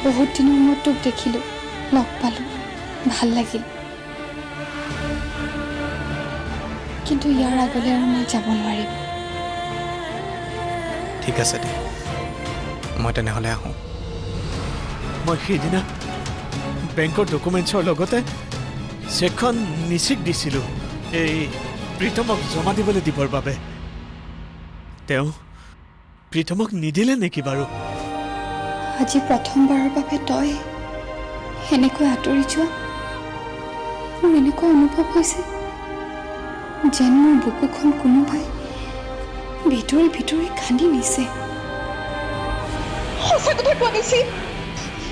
বহুত দিনৰ মূৰত তোক দেখিলোঁ, লগ পালোঁ, ভাল লাগিল। কিন্তু ইয়াৰ আগলৈ আৰু মই যাব নোৱাৰিম। ঠিক আছে দে, মই তেনেহ'লে আহোঁ। মই সেইদিনা বেংকৰ ডকুমেণ্টছৰ লগতে চেকখন নিচিক দিছিলোঁ এই প্ৰীতমক জমা দিবলৈ দিবৰ বাবে। তেওঁ প্ৰীতমক নিদিলে নেকি বাৰু? আজি প্ৰথমবাৰৰ বাবে তই সেনেকৈ আঁতৰি যোৱা মোৰ এনেকুৱা অনুভৱ হৈছে যেন মোৰ বুকুখন কোনোবাই ভিতৰি ভিতৰি খান্দি নিছে। সঁচা কথা কোৱা নিছি,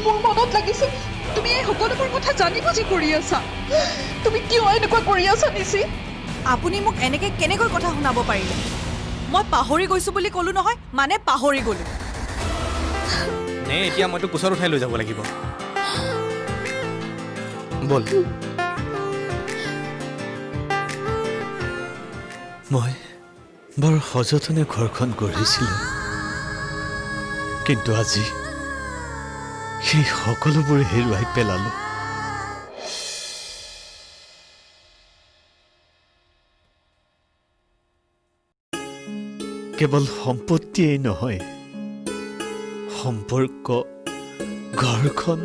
মোৰ মনত লাগিছে তুমি এই সকলোবোৰ কথা জানি বুজি কৰি আছা। তুমি কিয় এনেকুৱা কৰি আছা নিছি? আপুনি মোক এনেকৈ কেনেকৈ কথা শুনাব পাৰিলে? মই পাহৰি গৈছোঁ বুলি ক'লোঁ নহয়, মানে পাহৰি গ'লোঁ। নে এতিয়া মইতো কোচত উঠাই লৈ যাব লাগিব? ব'ল। মই বৰ সযতনে ঘৰখন গঢ়িছিলোঁ, কিন্তু আজি সেই সকলোবোৰ হেৰুৱাই পেলালোঁ। কেৱল সম্পত্তিয়েই নহয়, সম্পৰ্ক, ঘৰখন,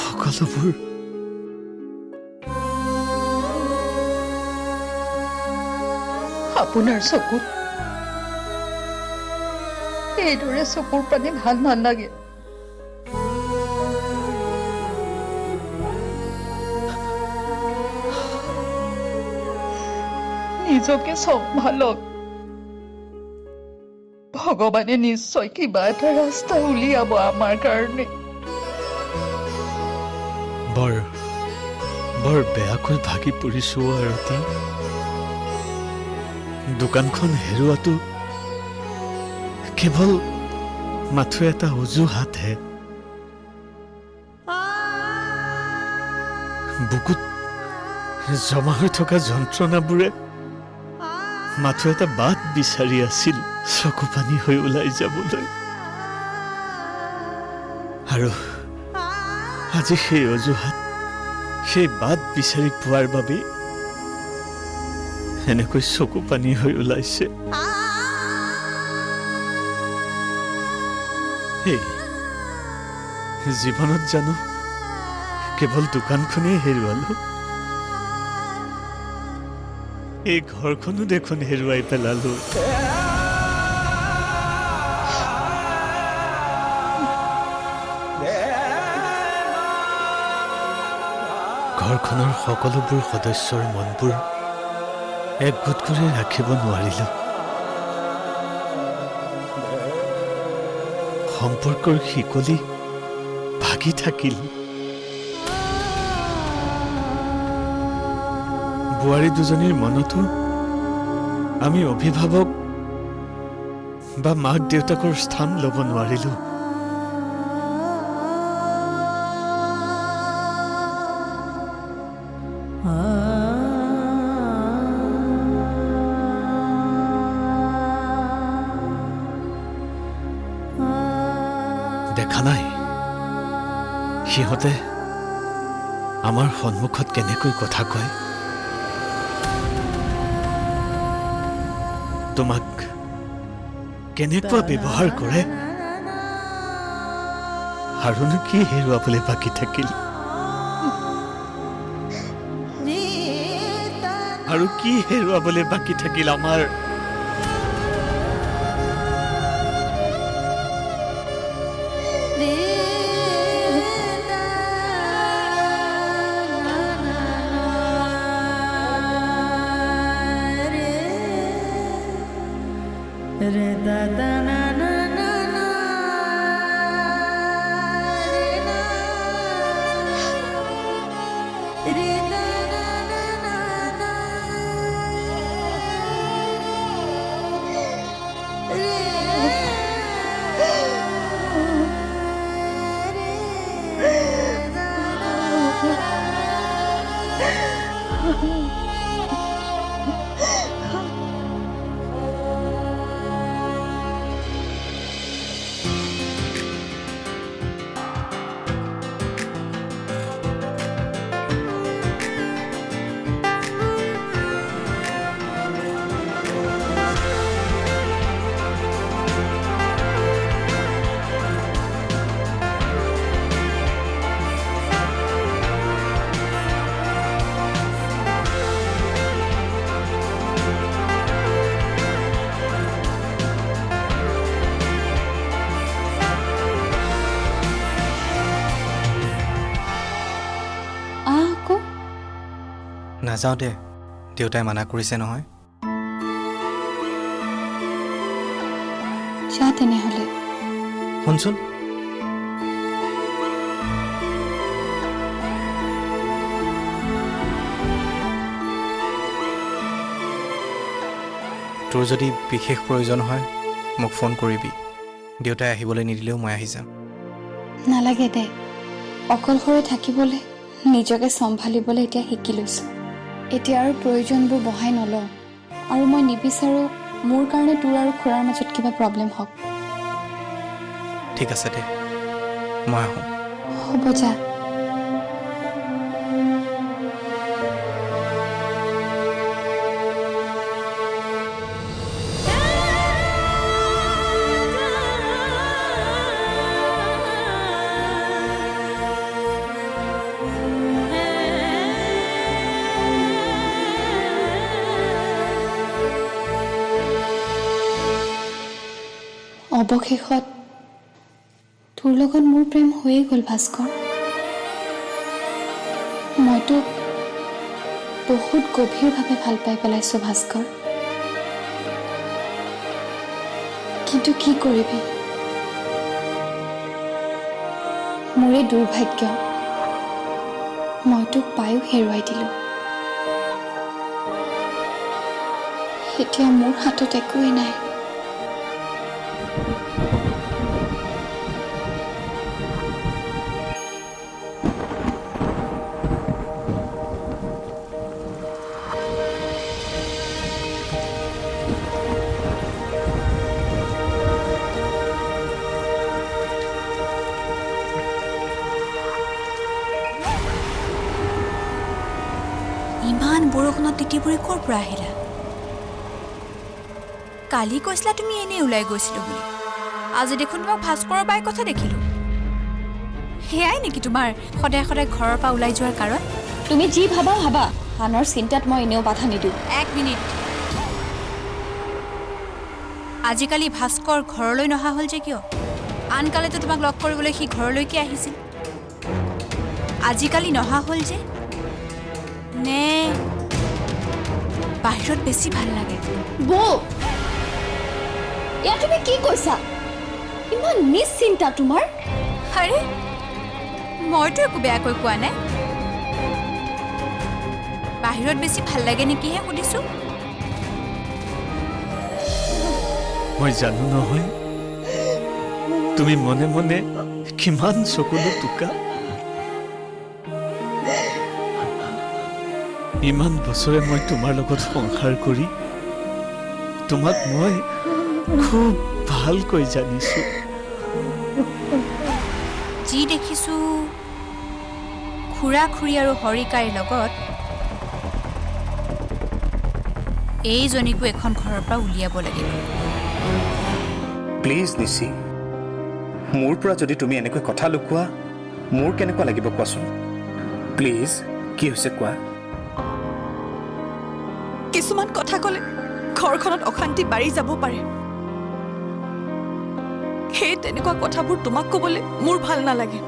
সকলোবোৰ। আপোনাৰ চকুত এইদৰে চকুৰ পানী ভাল নালাগে। নিজকে চম্ভালক, ভগৱানে নিশ্চয় কিবা এটা ৰাস্তা উলিয়াব আমাৰ কাৰণে। বৰ বেয়াকৈ ভাগি পৰিছোঁ আৰতি। দোকানখন হেৰুৱাটো কেৱল মাথো এটা অজুহাতহে। বুকুত জমা হৈ থকা যন্ত্ৰণাবোৰে মাথো এটা বাট বিচাৰি আছিল চকু পানী হৈ ওলাই যাবলৈ। আৰু আজি সেই অজুহাত, সেই বাট বিচাৰি পোৱাৰ বাবে এনেকৈ চকু পানী হৈ ওলাইছে। এই জীৱনত জানো কেৱল দোকানখনেই হেৰুৱালো? এই ঘৰখনো দেখোন হেৰুৱাই পেলালো। ঘৰখনৰ সকলোবোৰ সদস্যৰ মনবোৰ একগোট কৰি ৰাখিব নোৱাৰিলো। সম্পৰ্কৰ শিকলি ভাগি থাকিল। বোৱাৰী দুজনীৰ মনতো আমি অভিভাৱক বা মাক দেউতাকৰ স্থান ল'ব নোৱাৰিলো। দেখা নাই সিহঁতে আমাৰ সন্মুখত কেনেকৈ কথা কয়? তোমাক কেনেকুৱা ব্যৱহাৰ কৰে? আৰুনো কি হেৰুৱাবলৈ বাকী থাকিল? আৰু কি হেৰুৱাবলৈ বাকী থাকিল আমাৰ? নাযাওঁ দে, দেউতাই মানা কৰিছে নহয়। যা তেনেহ'লে। শুনচোন, তোৰ যদি বিশেষ প্ৰয়োজন হয় মোক ফোন কৰিবি। দেউতাই আহিবলৈ নিদিলেও মই আহি যাম। নালাগে দে, অকলশৰে থাকিবলৈ নিজকে চম্ভালিবলৈ এতিয়া শিকি লৈছোঁ। এতিয়া আৰু প্ৰয়োজনবোৰ বঢ়াই নলওঁ, আৰু মই নিবিচাৰোঁ মোৰ কাৰণে তোৰ আৰু খুৰাৰ মাজত কিবা প্ৰব্লেম হওক। ঠিক আছে দে, মই আহোঁ। হ'ব যা। অৱশেষত তোৰ লগত মোৰ প্ৰেম হৈয়ে গ'ল ভাস্কৰ। মই তোক বহুত গভীৰভাৱে ভাল পাই পেলাইছোঁ ভাস্কৰ। কিন্তু কি কৰিবি, মোৰে দুৰ্ভাগ্য, মই তোক পায়ো হেৰুৱাই দিলোঁ। এতিয়া মোৰ হাতত একোৱেই নাই। ইমান বৰষুণত তিতিপুৰি ক'ৰ পৰা আহিলা? কালি কৈছিলা তুমি এনেই ওলাই গৈছিলোঁ বুলি, আজি দেখোন তোমাক ভাস্কৰৰ বাই কথা দেখিলোঁ। সেয়াই নেকি তোমাৰ সদায় সদায় ঘৰৰ পৰা ওলাই যোৱাৰ কাৰণ? তুমি যি ভাবা ভাবা, আনৰ চিন্তাত মই এনেও বাধা নিদিওঁ। এক মিনিট, আজিকালি ভাস্কৰ ঘৰলৈ নহা হ'ল যে কিয়? আনকালেতো তোমাক লগ কৰিবলৈ সি ঘৰলৈকে আহিছিল, আজিকালি নহা হ'ল যে? নে বাহিৰত বেছি ভাল লাগে? বৌ, এয়া তুমি কি কৈছা? ইমান নিশ্চিন্তা তোমাৰ? আৰে মইতো একো বেয়াকৈ কোৱা নাই, বাহিৰত বেছি ভাল লাগে নেকিহে সুধিছোঁ। মই জানো নহয় তুমি মনে মনে কিমান চকুলো টোকা। ইমান বছৰে মই তোমাৰ লগত সংসাৰ কৰি তোমাক মই খুব ভালকৈ জানিছোঁ। যি দেখিছোঁ খুৰা খুৰী আৰু হৰিকাইৰ লগত এইজনীকো এখন ঘৰৰ পৰা উলিয়াব লাগিব। প্লিজ নিশি, মোৰ পৰা যদি তুমি এনেকৈ কথা লুকোৱা মোৰ কেনেকুৱা লাগিব কোৱাচোন? প্লিজ, কি হৈছে কোৱা? কিছুমান কথা ক'লে ঘৰখনত অশান্তি বাঢ়ি যাব পাৰে, সেই তেনেকুৱা কথাবোৰ তোমাক ক'বলৈ মোৰ ভাল নালাগে।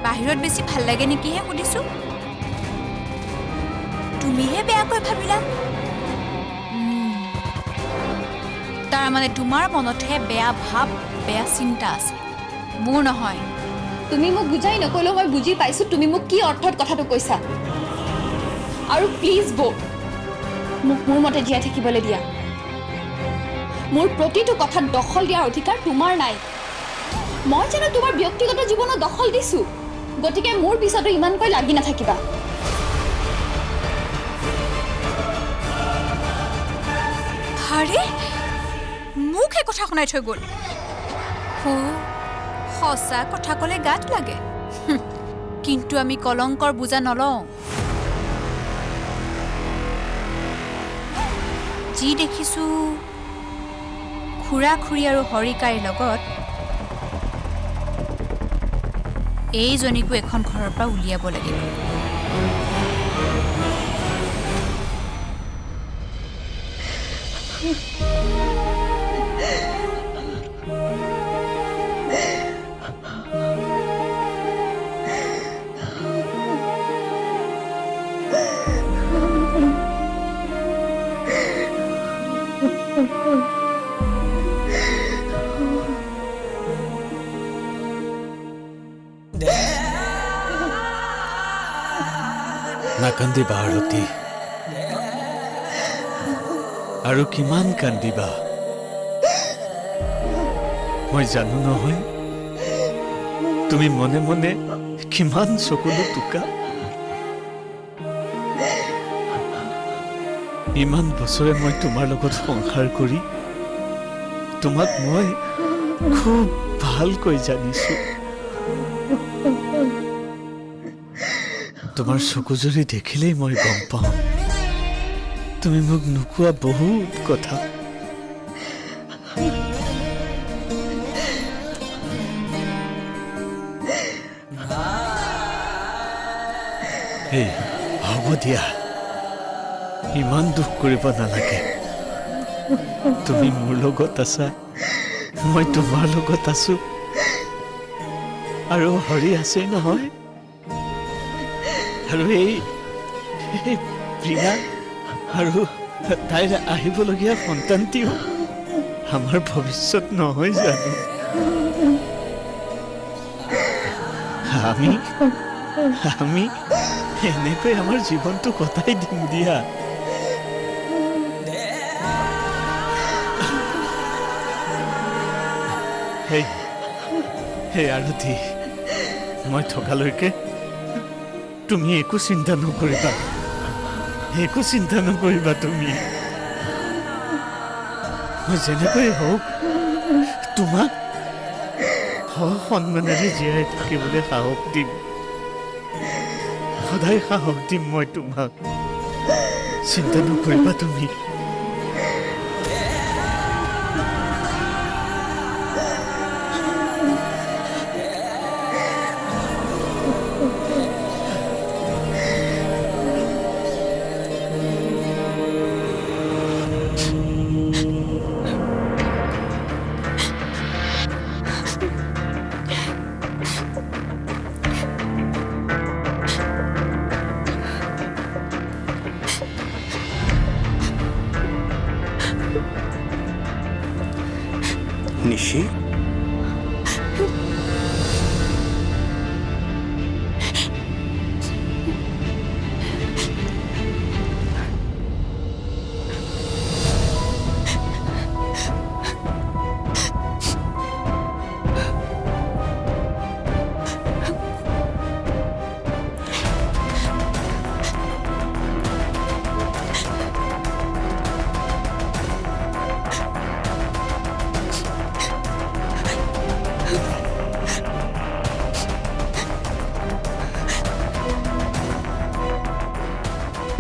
বাহিৰত বেছি ভাল লাগে নেকিহে সুধিছোঁ। তুমিহে বেয়াকৈ ভাবিলা। তাৰমানে তোমাৰ মনতহে বেয়া ভাৱ, বেয়া চিন্তা আছে, মোৰ নহয়। তুমি মোক বুজাই নকলেও মই বুজি পাইছোঁ তুমি মোক কি অৰ্থত কথাটো কৈছা। আৰু প্লিজ বৌ, মোক মোৰ মতে জীয়াই থাকিবলৈ দিয়া। মোৰ প্ৰতিটো কথাত দখল দিয়াৰ অধিকাৰ তোমাৰ নাই। মই জানো তোমাৰ ব্যক্তিগত জীৱনত দখল দিছোঁ, গতিকে মোৰ পিছতো ইমানকৈ লাগি নাথাকিবা। আৰে মোক এই কথা শুনাই থৈ গ'ল। সঁচা কথা ক'লে গাত লাগে, কিন্তু আমি কলংকৰ বোজা নলওঁ। যি দেখিছোঁ খুৰা খুৰী আৰু হৰিকাইৰ লগত এইজনীকো এখন ঘৰৰ পৰা উলিয়াব লাগিব। নাকান্দিবা আৰতি, আৰু কিমান কান্দিবা? মই জানো নহয় তুমি মনে মনে কিমান চকুলো টোকা। ইমান বছৰে মই তোমাৰ লগত সংসাৰ কৰি তোমাক মই খুব ভালকৈ জানিছো। তোমাৰ চকুজুৰি দেখিলেই মই গম পাওঁ তুমি মোক নোকোৱা বহুত কথা। এই হ'ব দিয়া, ইমান দুখ কৰিব নালাগে। তুমি মোৰ লগত আছা, মই তোমাৰ লগত আছো, আৰু হৰি আছে নহয়, আৰু এই প্ৰিয়া আৰু তাইৰ আহিবলগীয়া সন্তানটিও আমাৰ ভৱিষ্যত নহয় জানো? আমি এনেকৈ আমাৰ জীৱনটো কটাই দিম দিয়া। সেই আৰতি, মই থকালৈকে তুমি একো চিন্তা নকৰিবা, একো চিন্তা নকৰিবা। তুমি মই যেনেকৈ হওক তোমাক সন্মানেৰে জীয়াই থাকিবলৈ সাহস দিম, সদায় সাহস দিম মই তোমাক। চিন্তা নকৰিবা তুমি। নিশি,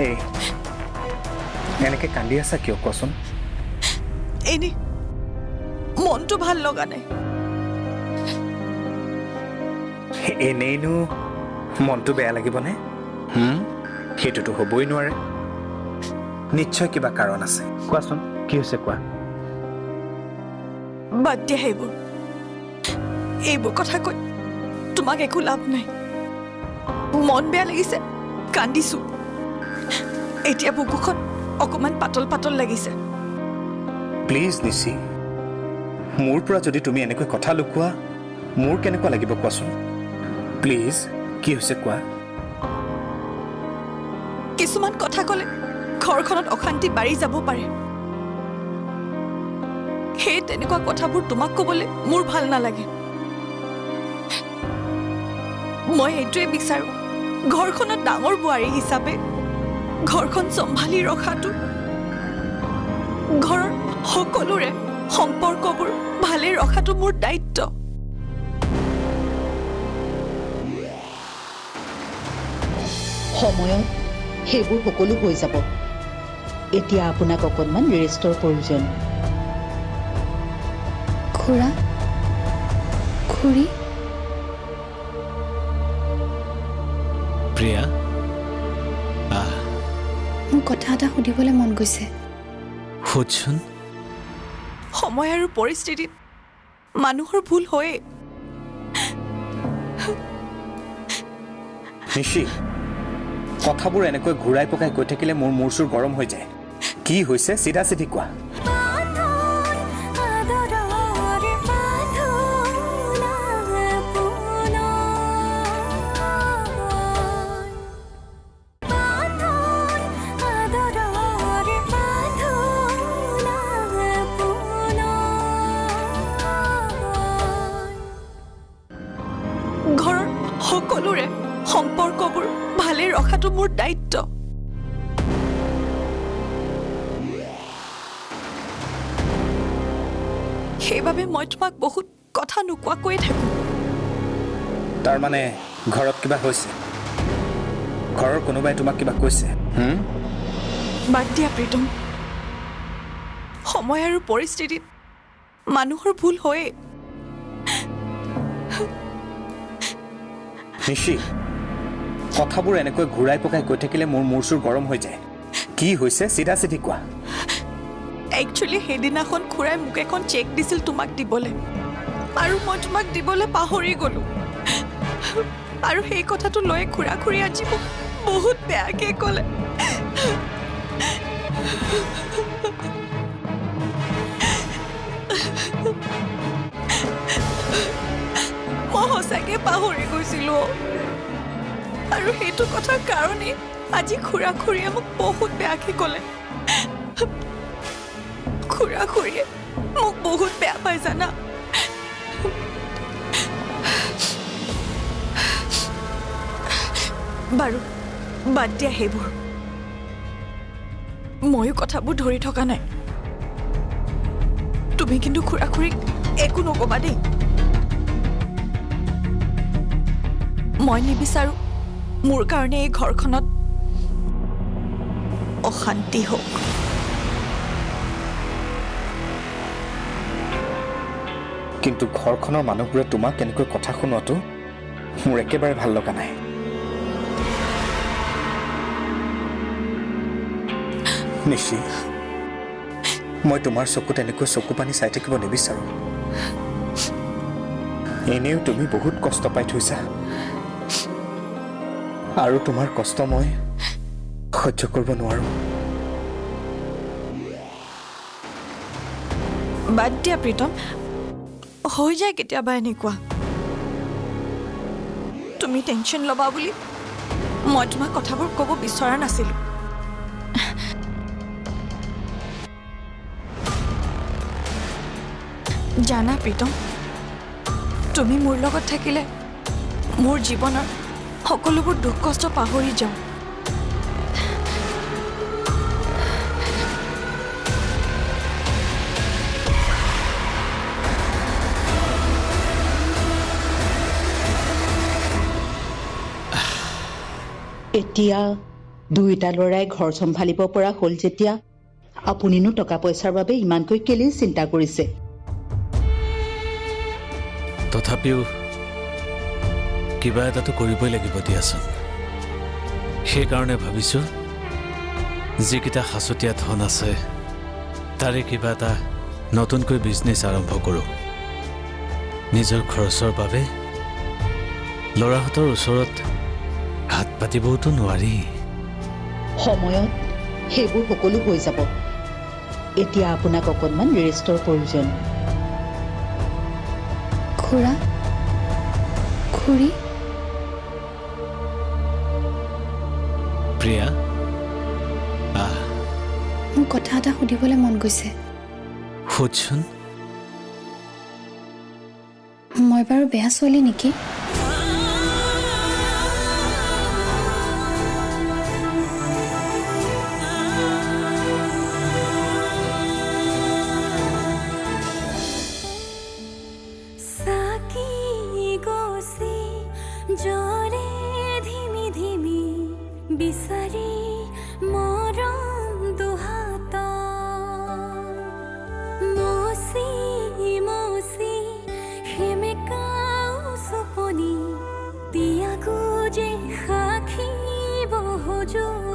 এই এনেকে কান্দি আছা কিয় কোৱাচোন? এনে মনটো ভাল লগা নাই। এনেইনো মনটো বেয়া লাগিবনে? সেইটোতো হ'বই নোৱাৰে। নিশ্চয় কিবা কাৰণ আছে। কোৱাচোন কি হৈছে কোৱা। বাদ দিয়া এইবোৰ কথা কৈ তোমাক একো লাভ নাই। মন বেয়া লাগিছে, কান্দিছো। এতিয়া বুকুখন অকমান পাতল পাতল লাগিছে। প্লিজ নিশি, মোৰ পৰা যদি তুমি এনেকৈ কথা লুকোৱা মোৰ কেনেকুৱা লাগিব কোৱাচোন। প্লিজ, কি হৈছে কোৱা। কিছুমান কথা ক'লে ঘৰখনত অশান্তি বাঢ়ি যাব পাৰে। সেই তেনেকুৱা কথাবোৰ তোমাক ক'বলৈ মোৰ ভাল নালাগে। মই এইটোৱে বিচাৰো, ঘৰখনত ডাঙৰ বোৱাৰী হিচাপে ঘৰখন চম্ভালি ৰখাটো, ঘৰৰ সকলোৰে সম্পৰ্কবোৰ ভালে ৰখাটো মোৰ দায়িত্ব। সময়ত সেইবোৰ সকলো হৈ যাব। এতিয়া আপোনাক অকণমান ৰেষ্টৰ প্ৰয়োজন। খুৰা, খুৰী, প্ৰিয়া মোক কথা এটা সুধিবলৈ মন গৈছে। সোধচোন। সময় আৰু পৰিস্থিতিত মানুহৰ ভুল হয়েই। নিশি কথাবোৰ এনেকৈ ঘূৰাই পকাই কৈ থাকিলে মোৰ মূৰ চুৰ গৰম হৈ যায়। কি হৈছে চিধা চিধি কোৱা। ঘৰৰ সকলোৰে সম্পৰ্কবোৰ ভালে ৰখাটো মোৰ দায়িত্ব। সেইবাবে মই তোমাক বহুত কথা নোকোৱাকৈয়ে থাকোঁ। তাৰমানে ঘৰত কিবা হৈছে? ঘৰৰ কোনোবাই তোমাক কিবা কৈছে? বাদ দিয়া প্ৰীতম, সময় আৰু পৰিস্থিতিত মানুহৰ ভুল হয়েই। নিশি কথাবোৰ এনেকৈ ঘূৰাই পকাই কৈ থাকিলে মোৰ মূৰ চুৰ গৰম হৈ যায়। কি হৈছে চিধা চিধি কোৱা। একচুৱেলি সেইদিনাখন খুৰাই মোক এখন চেক দিছিল তোমাক দিবলৈ, আৰু মই তোমাক দিবলৈ পাহৰি গ'লো। আৰু সেই কথাটো লৈ খুৰা-খুৰী আজি মোক বহুত বেয়াকৈ ক'লে। মই সঁচাকৈ পাহৰি গৈছিলোঁ, আৰু সেইটো কথাৰ কাৰণেই আজি খুৰা-খুৰীয়ে মোক বহুত বেয়াকৈ ক'লে। খুৰা-খুৰীয়ে মোক বহুত বেয়া পায় জানা। বাৰু বাদ দিয়া সেইবোৰ, ময়ো কথাবোৰ ধৰি থকা নাই। তুমি কিন্তু খুৰা-খুৰীক একো নক'বা দেই। মই নিবিচাৰো মোৰ কাৰণে এই ঘৰখনত অশান্তি হওক। কিন্তু ঘৰখনৰ মানুহবোৰে তোমাক এনেকৈ কথা শুনোৱাটো মোৰ একেবাৰে ভাল লগা নাই। নিশি মই তোমাৰ চকুত এনেকৈ চকু পানী চাই থাকিব নিবিচাৰোঁ। এনেও তুমি বহুত কষ্ট পাই থৈছা, আৰু তোমাৰ কষ্ট মই সহ্য কৰিব নোৱাৰোঁ। বাদ দিয়া প্ৰীতম, হৈ যায় কেতিয়াবা এনেকুৱা। তুমি টেনশ্যন ল'বা বুলি মই তোমাক কথাবোৰ ক'ব বিচৰা নাছিলোঁ। জানা প্ৰীতম, তুমি মোৰ লগত থাকিলে মোৰ জীৱনৰ সকলোবোৰ দুখ কষ্ট পাহৰি যাওঁ। এতিয়া দুয়োটা ল'ৰাই ঘৰ চম্ভালিব পৰা হ'ল যেতিয়া আপুনিনো টকা পইচাৰ বাবে ইমানকৈ কেলেই চিন্তা কৰিছে? তথাপিও কিবা এটাতো কৰিবই লাগিব দিয়াচোন। সেইকাৰণে ভাবিছোঁ যিকেইটা সাঁচতীয়া ধন আছে তাৰে কিবা এটা নতুনকৈ বিজনেছ আৰম্ভ কৰোঁ। নিজৰ খৰচৰ বাবে ল'ৰাহঁতৰ ওচৰত হাত পাতিবওতো নোৱাৰি। সময়ত সেইবোৰ সকলো হৈ যাব। এতিয়া আপোনাক অকণমান ৰেষ্টৰ প্ৰয়োজন। খুৰা, খুৰী, প্ৰিয়া মোক কথা এটা সুধিবলৈ মন গৈছে। সোধচোন। মই বাৰু বেয়া ছোৱালী নেকি? জৰে ধিমি ধিমি বিচাৰি মৰম দুহাত মচি মচি সেমেকাও চপনি তিয়াগো যে সাক্ষী जो